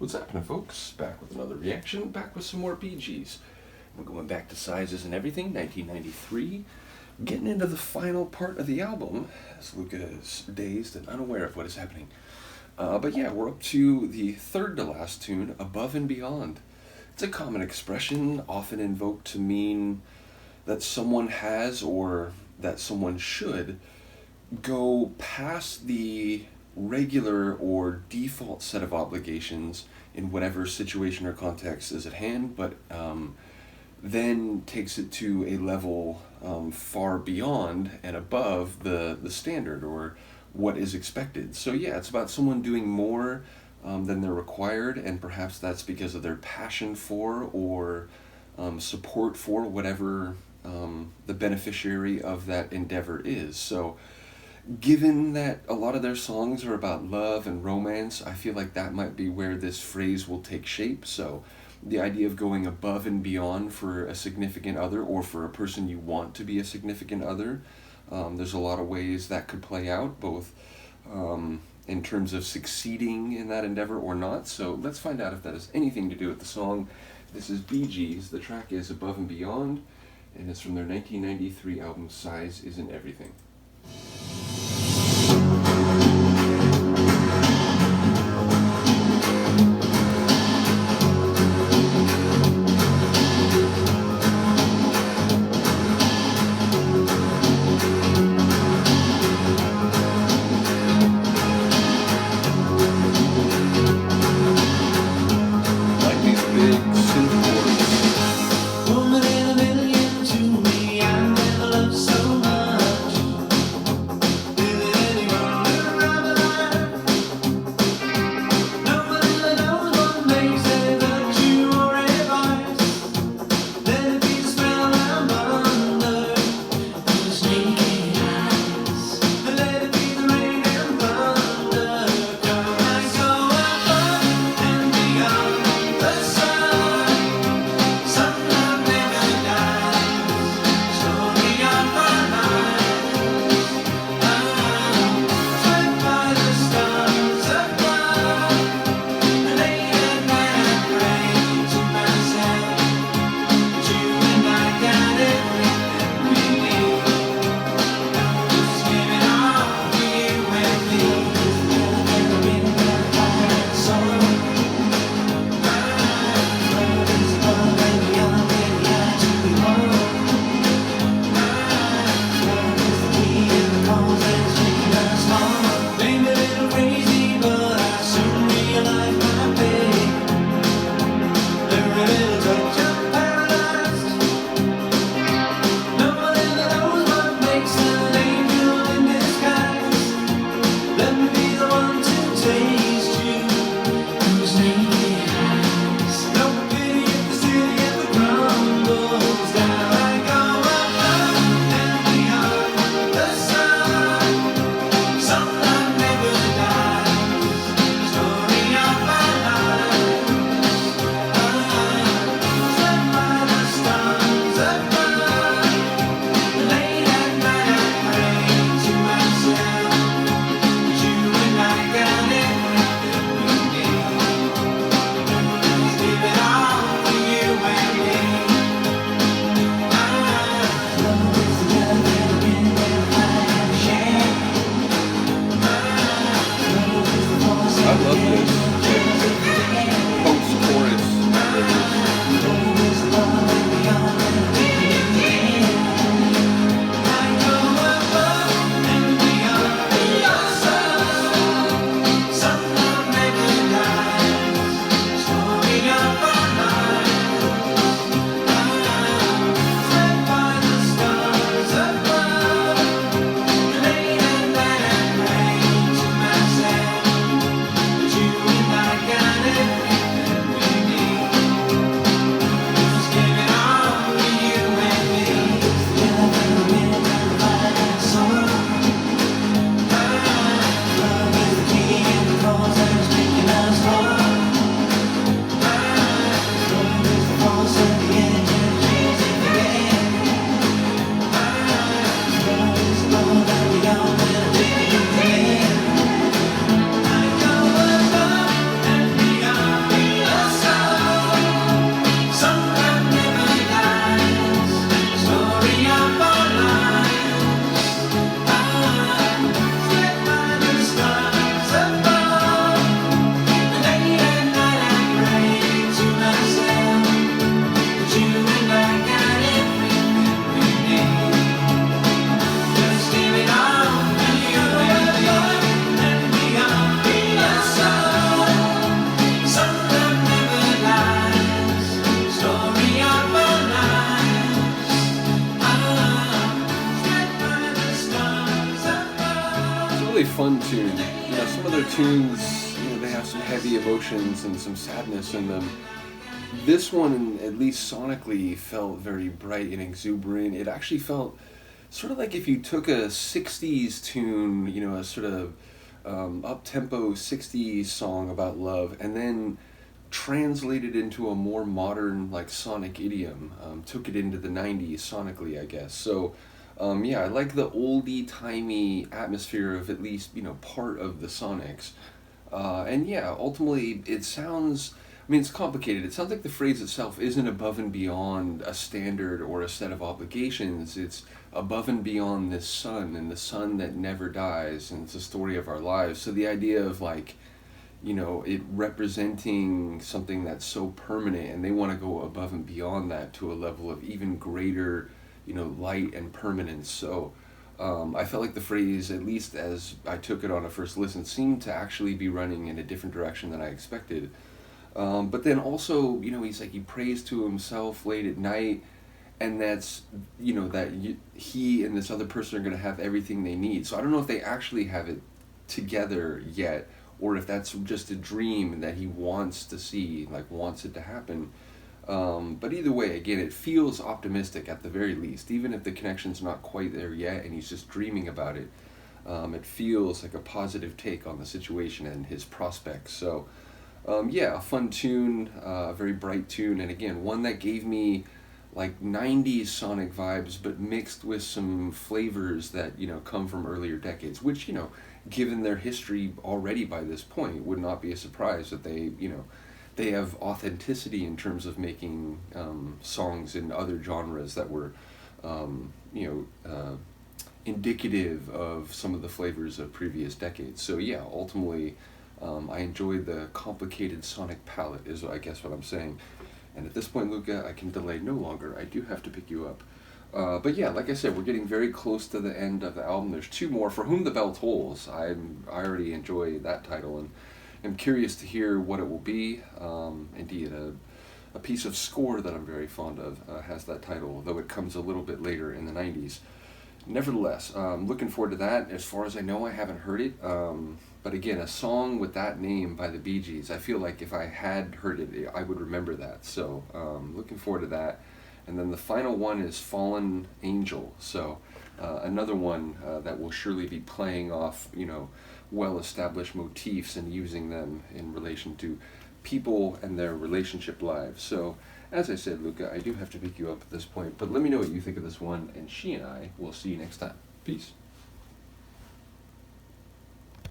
What's happening, folks? Back with another reaction, back with some more Bee Gees. We're going back to Sizes and Everything, 1993. Getting into the final part of the album, as Luca is dazed and unaware of what is happening. But yeah, we're up to the third to last tune, Above and Beyond. It's a common expression, often invoked to mean that someone has or that someone should go past the regular or default set of obligations in whatever situation or context is at hand, but then takes it to a level far beyond and above the standard or what is expected. So yeah, it's about someone doing more than they're required, and perhaps that's because of their passion for or support for whatever the beneficiary of that endeavor is. So given that a lot of their songs are about love and romance, I feel like that might be where this phrase will take shape. So the idea of going above and beyond for a significant other or for a person you want to be a significant other, there's a lot of ways that could play out, both in terms of succeeding in that endeavor or not. So let's find out if that has anything to do with the song. This is Bee Gees. The track is Above and Beyond, and it's from their 1993 album Size Isn't Everything. tune. You know, some of their tunes, you know, they have some heavy emotions and some sadness in them. This one, at least sonically, felt very bright and exuberant. It actually felt sort of like if you took a 60s tune, you know, a sort of up-tempo 60s song about love, and then translated into a more modern, like, sonic idiom, took it into the 90s sonically, I guess. So, yeah, I like the oldie-timey atmosphere of at least, you know, part of the Sonics. And yeah, ultimately, it sounds, I mean, it's complicated. It sounds like the phrase itself isn't above and beyond a standard or a set of obligations. It's above and beyond this sun and the sun that never dies, and it's the story of our lives. So the idea of, like, you know, it representing something that's so permanent, and they want to go above and beyond that to a level of even greater, you know, light and permanence. So I felt like the phrase, at least as I took it on a first listen, seemed to actually be running in a different direction than I expected. But then also, you know, he's like, he prays to himself late at night, and that's, you know, that he and this other person are going to have everything they need. So I don't know if they actually have it together yet, or if that's just a dream that he wants to see, like, wants it to happen. But either way, again, it feels optimistic at the very least, even if the connection's not quite there yet and he's just dreaming about it. It feels like a positive take on the situation and his prospects. So, yeah, a fun tune, a very bright tune, and again, one that gave me like 90s Sonic vibes, but mixed with some flavors that, you know, come from earlier decades, which, you know, given their history already by this point, would not be a surprise that they, you know, they have authenticity in terms of making songs in other genres that were, you know, indicative of some of the flavors of previous decades. So yeah, ultimately, I enjoyed the complicated sonic palette, is I guess what I'm saying. And at this point, Luca, I can delay no longer. I do have to pick you up. But yeah, like I said, we're getting very close to the end of the album. There's two more. For Whom the Bell Tolls, I already enjoy that title, and I'm curious to hear what it will be. Indeed, a piece of score that I'm very fond of has that title, though it comes a little bit later in the 90s. Nevertheless, looking forward to that. As far as I know, I haven't heard it. But again, a song with that name by the Bee Gees, I feel like if I had heard it, I would remember that. So, looking forward to that. And then the final one is Fallen Angel. So, another one that will surely be playing off, you know, well-established motifs and using them in relation to people and their relationship lives. So, as I said, Luca, I do have to pick you up at this point, but let me know what you think of this one, and she and I will see you next time. Peace.